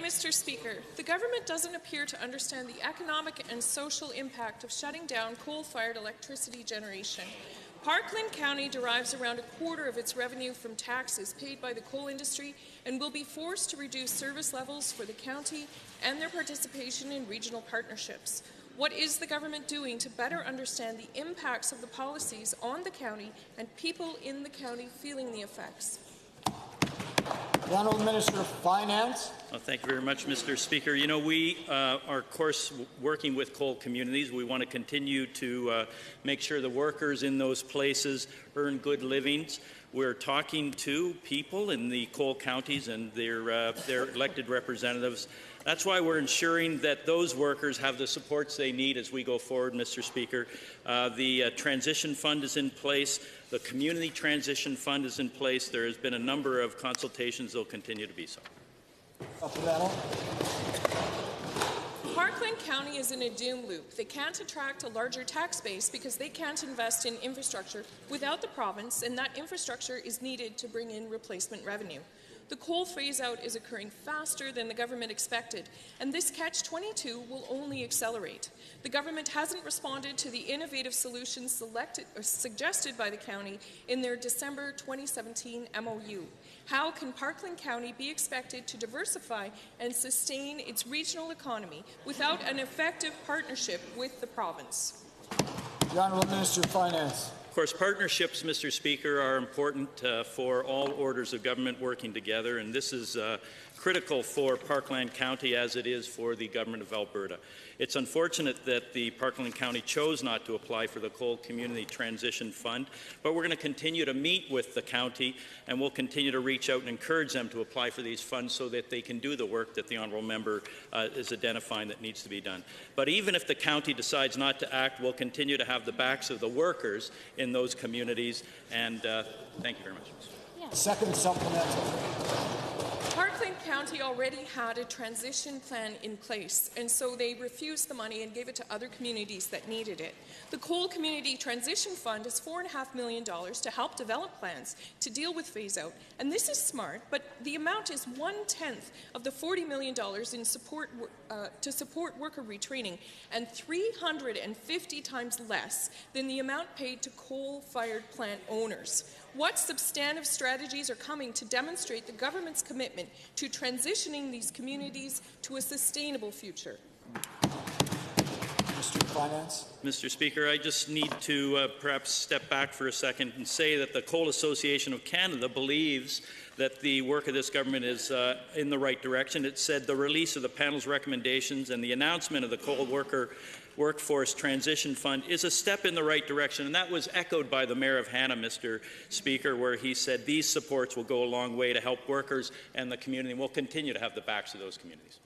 Mr. Speaker, the government doesn't appear to understand the economic and social impact of shutting down coal-fired electricity generation. Parkland County derives around a quarter of its revenue from taxes paid by the coal industry and will be forced to reduce service levels for the county and their participation in regional partnerships. What is the government doing to better understand the impacts of the policies on the county and people in the county feeling the effects? The Honourable Minister of Finance. Well, thank you very much, Mr. Speaker. You know, we are, of course, working with coal communities. We want to continue to make sure the workers in those places earn good livings. We're talking to people in the coal counties and their elected representatives. That's why we're ensuring that those workers have the supports they need as we go forward, Mr. Speaker. The transition fund is in place. The community transition fund is in place. There has been a number of consultations. They'll continue to be so. Parkland County is in a doom loop. They can't attract a larger tax base because they can't invest in infrastructure without the province, and that infrastructure is needed to bring in replacement revenue. The coal phase-out is occurring faster than the government expected, and this catch-22 will only accelerate. The government hasn't responded to the innovative solutions suggested by the county in their December 2017 MOU. How can Parkland County be expected to diversify and sustain its regional economy without an effective partnership with the province? The Honourable Minister of Finance. Of course, partnerships, Mr. Speaker, are important for all orders of government working together, and this is critical for Parkland County as it is for the Government of Alberta. It's unfortunate that the Parkland County chose not to apply for the Coal Community Transition Fund, but we're going to continue to meet with the county, and we'll continue to reach out and encourage them to apply for these funds so that they can do the work that the Honourable Member is identifying that needs to be done. But even if the county decides not to act, we'll continue to have the backs of the workers in those communities, and thank you very much. Second supplemental. Parkland County already had a transition plan in place, and so they refused the money and gave it to other communities that needed it. The Coal Community Transition Fund is $4.5 million to help develop plans to deal with phase-out, and this is smart, but the amount is 1/10 of the $40 million in support to support worker retraining, and 350 times less than the amount paid to coal-fired plant owners. What substantive strategies are coming to demonstrate the government's commitment to transitioning these communities to a sustainable future? Mr. Finance. Mr. Speaker, I just need to perhaps step back for a second and say that the Coal Association of Canada believes that the work of this government is in the right direction. It said the release of the panel's recommendations and the announcement of the Coal Workforce Transition Fund is a step in the right direction, and that was echoed by the Mayor of Hanna, Mr. Speaker, where he said these supports will go a long way to help workers and the community, and we'll continue to have the backs of those communities.